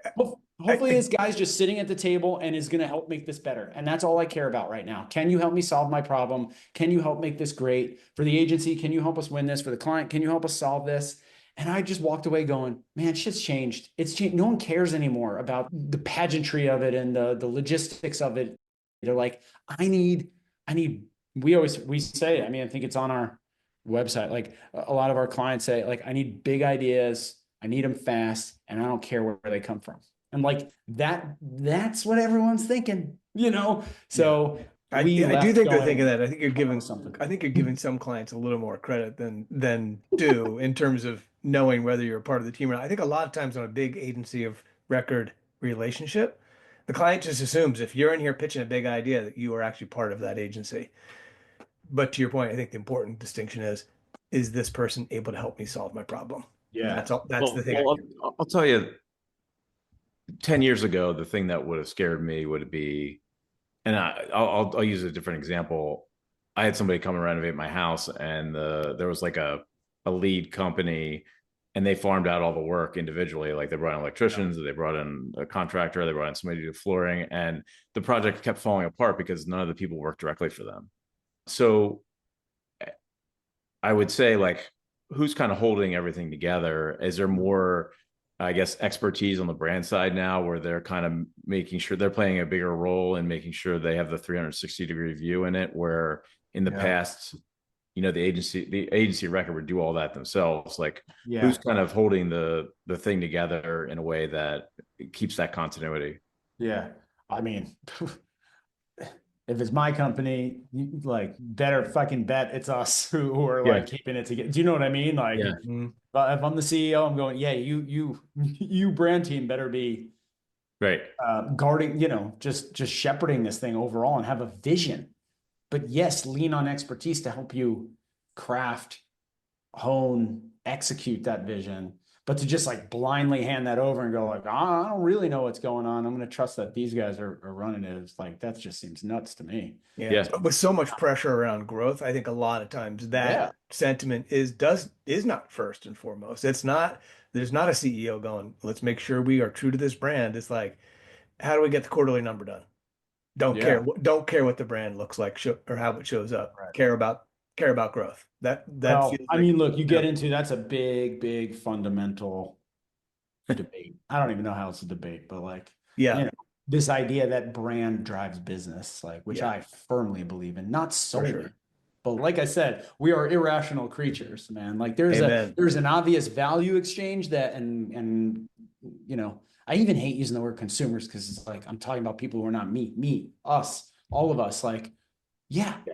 hopefully this guy's just sitting at the table and is going to help make this better. And that's all I care about right now. Can you help me solve my problem? Can you help make this great for the agency? Can you help us win this for the client? Can you help us solve this? And I just walked away going, man, shit's changed. It's changed. No one cares anymore about the pageantry of it and the logistics of it. They're like, I need, we say, I mean, I think it's on our website. Like a lot of our clients say, like, I need big ideas. I need them fast and I don't care where they come from. And like that's what everyone's thinking, you know? So I we do left think they're going, thinking that. I think you're giving something. I think you're giving some clients a little more credit than do in terms of knowing whether you're a part of the team or not. I think a lot of times on a big agency of record relationship, the client just assumes if you're in here pitching a big idea that you are actually part of that agency. But to your point, I think the important distinction is this person able to help me solve my problem? Yeah. That's all. That's the Well, thing. I'll tell you, 10 years ago, the thing that would have scared me would be, and I'll use a different example. I had somebody come and renovate my house, and there was like a lead company, and they farmed out all the work individually. Like they brought in electricians, they brought in a contractor, they brought in somebody to do flooring, and the project kept falling apart because none of the people worked directly for them. So I would say, like, who's kind of holding everything together? Is there more, I guess, expertise on the brand side now where they're kind of making sure they're playing a bigger role and making sure they have the 360-degree view in it, where in the past, the agency record would do all that themselves. Like, who's kind of holding the thing together in a way that keeps that continuity? Yeah. I mean, if it's my company, like better fucking bet it's us who are like keeping it together. Do you know what I mean? Like Yeah. if I'm the CEO, I'm going, yeah, you brand team better be Right. guarding, just shepherding this thing overall and have a vision. But yes, lean on expertise to help you craft, hone, execute that vision. But to just like blindly hand that over and go like, I don't really know what's going on. I'm going to trust that these guys are running it. It's like, that just seems nuts to me. Yeah. But with so much pressure around growth, I think a lot of times that sentiment is not first and foremost. There's not a CEO going, let's make sure we are true to this brand. It's like, how do we get the quarterly number done? Don't care what the brand looks like or how it shows up. Right. Care about growth. Well, feels I like, mean, look, you get into that's a big fundamental debate. I don't even know how it's a debate, but like, this idea that brand drives business, like, which I firmly believe in, not solely. But like I said, we are irrational creatures, man. Like there's an obvious value exchange that, and I even hate using the word consumers because it's like I'm talking about people who are not me, us, all of us. Like,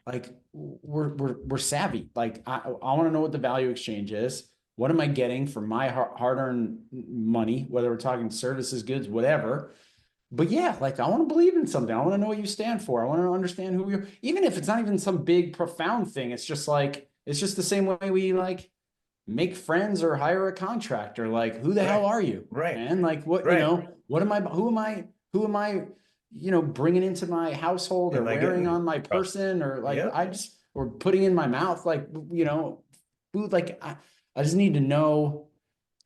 like we're savvy. Like I want to know what the value exchange is. What am I getting for my hard-earned money, whether we're talking services, goods, whatever. But like I want to believe in something. I want to know what you stand for. I want to understand who you're, even if it's not even some big profound thing. It's just the same way we like make friends or hire a contractor. Like, who the hell are you? Right. And like, what, what am I, who am I, bringing into my household or wearing on my person or like, or putting in my mouth, like, food, like, I just need to know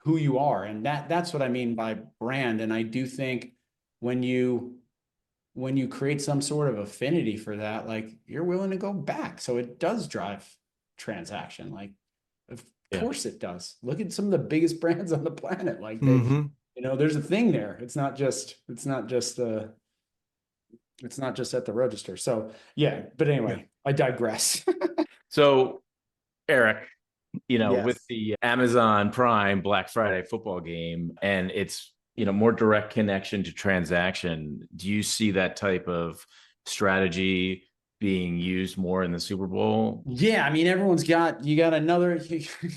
who you are. And that's what I mean by brand. And I do think when you create some sort of affinity for that, like you're willing to go back. So it does drive transaction. Like, of course it does. Look at some of the biggest brands on the planet. Like there's a thing there. It's not just at the register. So yeah, but anyway, I digress. So, Eric, with Yes. the Amazon Prime Black Friday football game and its, more direct connection to transaction, do you see that type of strategy being used more in the Super Bowl? Yeah, I mean, you got another,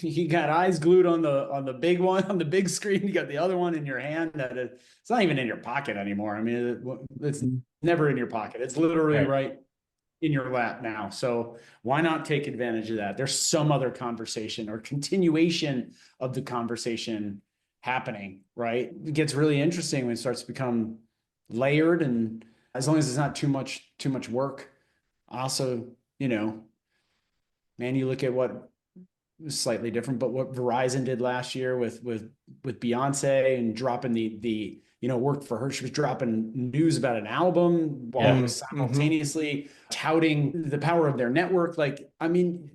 you got eyes glued on the big one, on the big screen. You got the other one in your hand it's not even in your pocket anymore. I mean, it's never in your pocket. It's literally right in your lap now. So why not take advantage of that? There's some other conversation or continuation of the conversation happening, right? It gets really interesting when it starts to become layered, and as long as it's not too much work. Also, man, you look at what was slightly different, but what Verizon did last year with Beyonce and dropping the worked for her. She was dropping news about an album while simultaneously touting the power of their network. Like, I mean,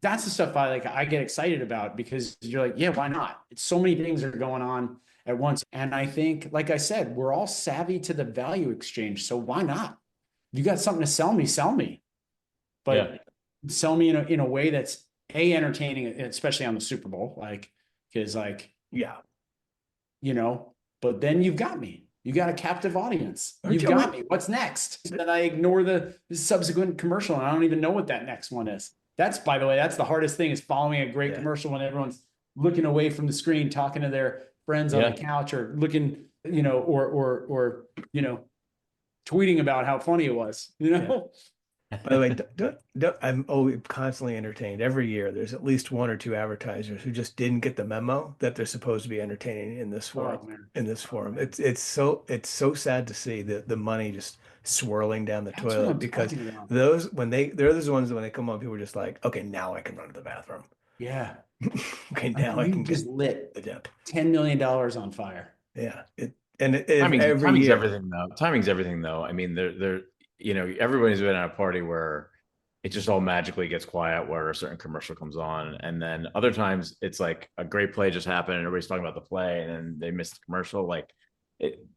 that's the stuff I get excited about, because you're like, yeah, why not? It's so many things are going on at once. And I think, like I said, we're all savvy to the value exchange. So why not? You got something to sell me, sell me. But sell me in a way that's entertaining, especially on the Super Bowl, because but then you've got me. You got a captive audience. You've got me. What's next? Then I ignore the subsequent commercial, and I don't even know what that next one is. By the way, that's the hardest thing, is following a great commercial when everyone's looking away from the screen, talking to their friends on the couch, or looking, or tweeting about how funny it was, By the way, I'm always constantly entertained. Every year, there's at least one or two advertisers who just didn't get the memo that they're supposed to be entertaining in this forum. It's so sad to see the money just swirling down the toilet, because they're the ones that when they come on, people are just like, okay, now I can run to the bathroom. Yeah. Okay, now I can just lit $10 million on fire. Yeah. Timing's everything though. Timing's everything though. I mean, they're everybody's been at a party where it just all magically gets quiet where a certain commercial comes on. And then other times it's like a great play just happened and everybody's talking about the play and then they missed the commercial.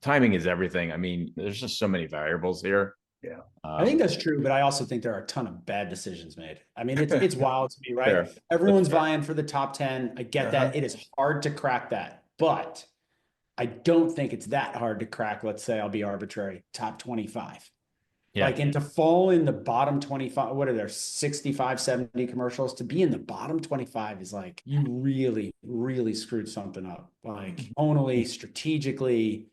Timing is everything. I mean, there's just so many variables here. Yeah. I think that's true, but I also think there are a ton of bad decisions made. I mean, it's wild to me, right? Fair. Everyone's vying for the top 10. I get that. It is hard to crack that, but I don't think it's that hard to crack. Let's say, I'll be arbitrary, top 25. Yeah. And to fall in the bottom 25, what are there, 65, 70 commercials? To be in the bottom 25 is like, you really, really screwed something up. Tonally, strategically.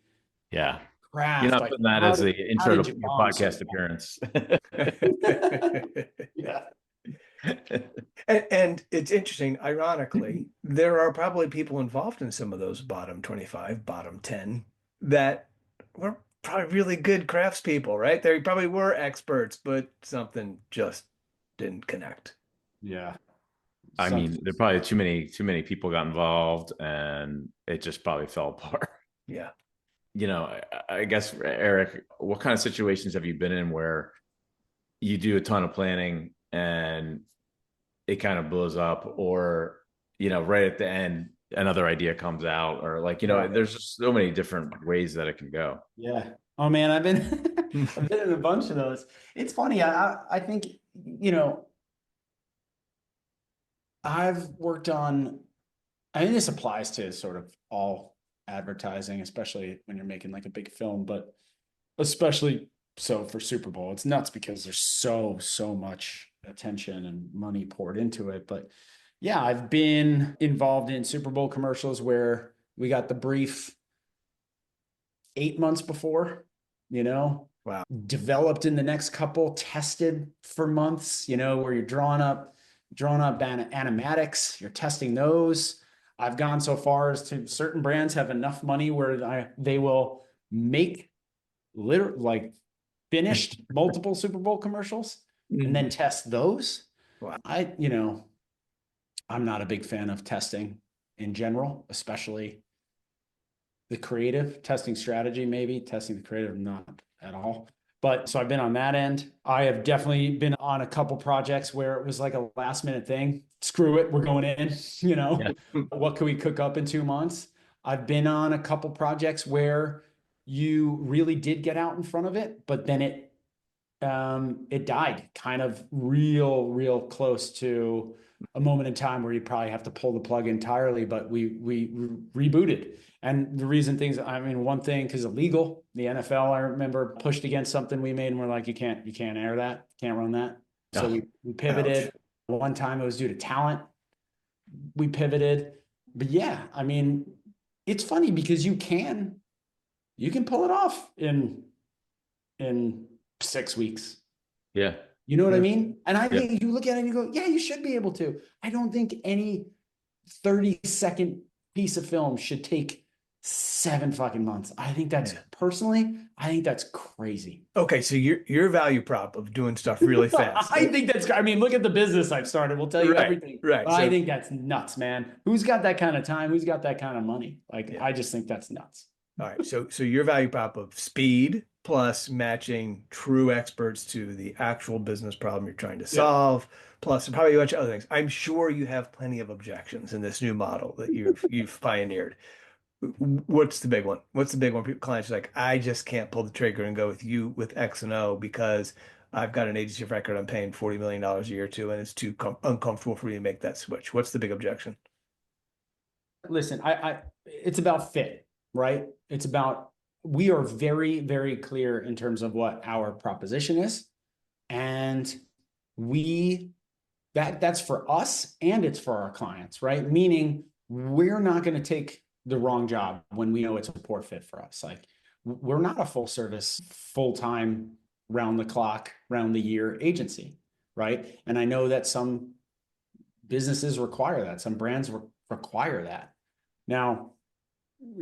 Yeah. Craft. You're not putting that as the intro to your podcast appearance. Yeah. And it's interesting, ironically, there are probably people involved in some of those bottom 25, bottom 10 that were probably really good craftspeople, right? They probably were experts, but something just didn't connect. Yeah. I mean, there probably too many people got involved and it just probably fell apart. Yeah. I guess, Eric, what kind of situations have you been in where you do a ton of planning and it kind of blows up, or, right at the end, another idea comes out, or there's just so many different ways that it can go. Yeah. Oh man, I've been in a bunch of those. It's funny. I think, I've worked on, I mean, this applies to sort of all advertising, especially when you're making like a big film, but especially so for Super Bowl. It's nuts because there's so much attention and money poured into it. But yeah, I've been involved in Super Bowl commercials where we got the brief 8 months before, wow, developed in the next couple, tested for months, where you're drawing up animatics, you're testing those. I've gone so far as to certain brands have enough money where they will make finished multiple Super Bowl commercials and then test those. Wow. I'm not a big fan of testing in general, especially the creative testing strategy, maybe testing the creative, not at all. But so I've been on that end. I have definitely been on a couple projects where it was like a last minute thing. Screw it, we're going in, What can we cook up in 2 months? I've been on a couple projects where you really did get out in front of it, but then it died kind of real close to a moment in time where you probably have to pull the plug entirely, but we rebooted. And the reason one thing, because illegal, the NFL, I remember, pushed against something we made, and we're like, you can't air that, can't run that. So we pivoted. Ouch. One time it was due to talent. We pivoted. But yeah, I mean, it's funny because you can pull it off in 6 weeks. Yeah. You know what I mean? And I Yeah. think you look at it and you go, yeah, you should be able to. I don't think any 30-second piece of film should take 7 fucking months. I think that's personally, I think that's crazy. Okay, so your value prop of doing stuff really fast. I think that's, I mean, look at the business I've started. We'll tell you everything. Right. But I think that's nuts, man. Who's got that kind of time? Who's got that kind of money? Like, I just think that's nuts. All right. So your value prop of speed plus matching true experts to the actual business problem you're trying to solve, plus probably a bunch of other things. I'm sure you have plenty of objections in this new model that you've pioneered. What's the big one? What's the big one? Clients are like, I just can't pull the trigger and go with you with X and O because I've got an agency of record I'm paying $40 million a year to, and it's too uncomfortable for me to make that switch. What's the big objection? Listen, it's about fit, right? It's about, we are very clear in terms of what our proposition is. And that's for us and it's for our clients, right? Meaning we're not going to take the wrong job when we know it's a poor fit for us. Like, we're not a full service, full-time, round the clock, round the year agency, right? And I know that some businesses require that. Some brands require that. Now,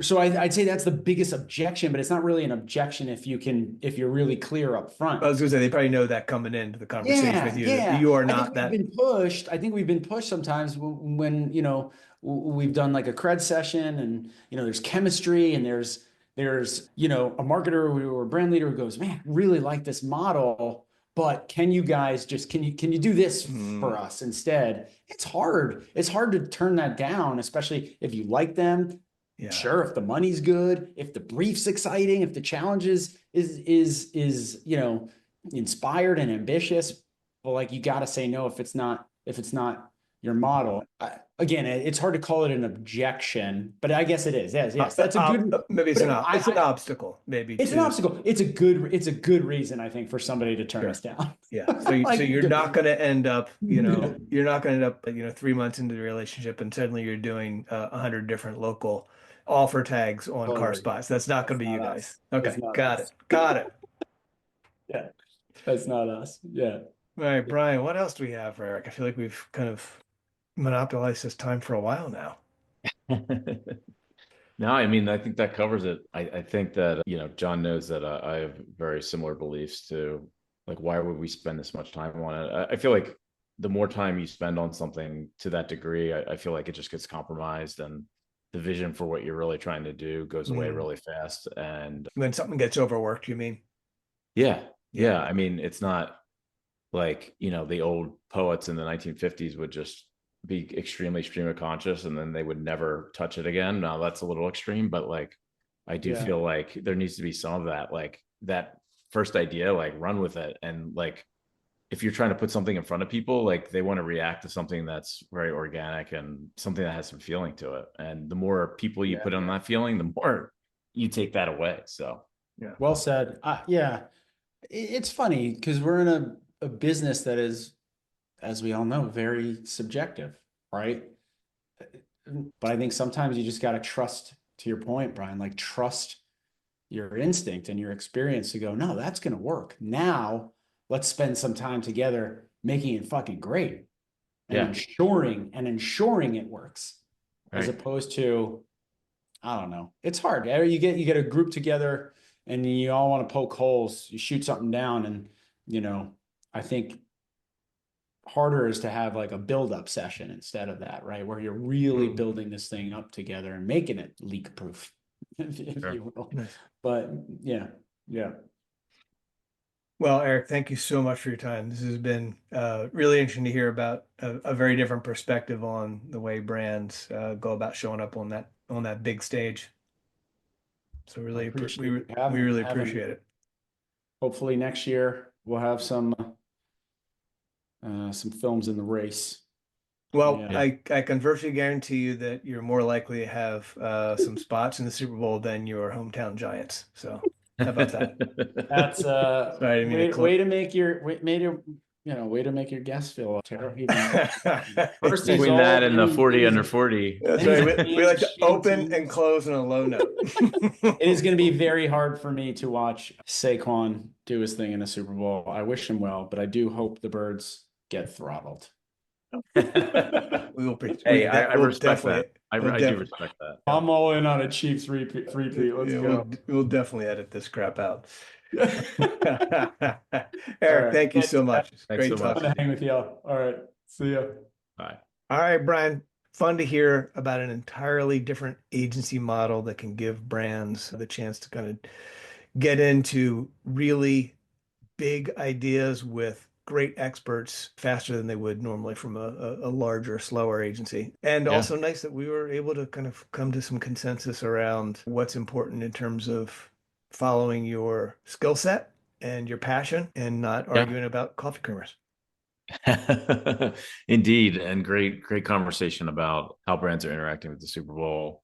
so I'd say that's the biggest objection, but it's not really an objection if you're really clear up front. I was going to say, they probably know that coming into the conversation with you. Yeah. You are not that. I think we've been pushed sometimes when we've done like a cred session and, there's chemistry and there's, a marketer or a brand leader who goes, man, I really like this model, but can you guys can you do this for us instead? It's hard. It's hard to turn that down, especially if you like them. Yeah. Sure, if the money's good, if the brief's exciting, if the challenge is inspired and ambitious, well, like, you got to say no if it's not your model. Again, it's hard to call it an objection, but I guess it is. Yes, that's a good. Maybe it's an obstacle. Maybe it's an obstacle. It's a good reason, I think, for somebody to turn us down. Yeah. So, so you're not going to end up, you're not going to end up, 3 months into the relationship and suddenly you're doing 100 different local offer tags on car spots. That's not going to be you guys. Okay. Got it. Yeah. That's not us. Yeah. All right, Brian, what else do we have for Eric? I feel like we've kind of monopolized this time for a while now. No, I mean, I think that covers it. I think that, John knows that I have very similar beliefs to, like, why would we spend this much time on it? I feel like the more time you spend on something to that degree, I feel like it just gets compromised and the vision for what you're really trying to do goes away really fast. And when something gets overworked, you mean? Yeah. I mean, it's not like, the old poets in the 1950s would just be extremely stream of conscious and then they would never touch it again. Now that's a little extreme, but like, I do feel like there needs to be some of that, like, that first idea, like, run with it. And like, if you're trying to put something in front of people, like, they want to react to something that's very organic and something that has some feeling to it. And the more people you put on that feeling, the more you take that away. So yeah. Well said. It's funny because we're in a business that is, as we all know, very subjective, right? But I think sometimes you just got to trust, to your point, Brian, like, trust your instinct and your experience to go, no, that's going to work. Now let's spend some time together making it fucking great and ensuring it works, as opposed to, I don't know. It's hard. You get a group together and you all want to poke holes, you shoot something down, and, I think harder is to have like a build-up session instead of that, right? Where you're really building this thing up together and making it leak-proof, if you will. But yeah. Well, Eric, thank you so much for your time. This has been really interesting to hear about a very different perspective on the way brands go about showing up on on that big stage. So really, we appreciate really having appreciate it. Hopefully next year we'll have some films in the race. Well, Yeah. I can virtually guarantee you that you're more likely to have some spots in the Super Bowl than your hometown Giants. So how about that? That's Sorry, I didn't mean to way to make your way to make your guests feel terrible. First he's Between that old, and then the he's 40 under losing. 40. That's Then right. he's We like to shaky. open and close on a low note. It is going to be very hard for me to watch Saquon do his thing in a Super Bowl. I wish him well, but I do hope the Birds get throttled. We will. Hey, I respect definitely. that. I do respect that. I'm all in on a Chiefs three-peat. Let's go. We'll definitely edit this crap out. All Eric, right. thank you so much. It's Thanks great so much. talking. Fun to hang with y'all. All right. See ya. Bye. All right, Brian. Fun to hear about an entirely different agency model that can give brands the chance to kind of get into really big ideas with great experts faster than they would normally from a larger, slower agency. And also nice that we were able to kind of come to some consensus around what's important in terms of following your skill set and your passion and not arguing about coffee creamers. Indeed, and great conversation about how brands are interacting with the Super Bowl.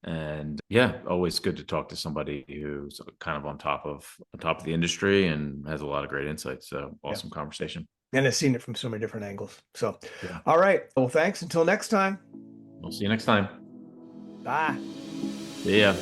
And yeah, always good to talk to somebody who's kind of on top of the industry and has a lot of great insights. So awesome conversation. And has seen it from so many different angles. So, all right. Well, thanks. Until next time. We'll see you next time. Bye. See ya.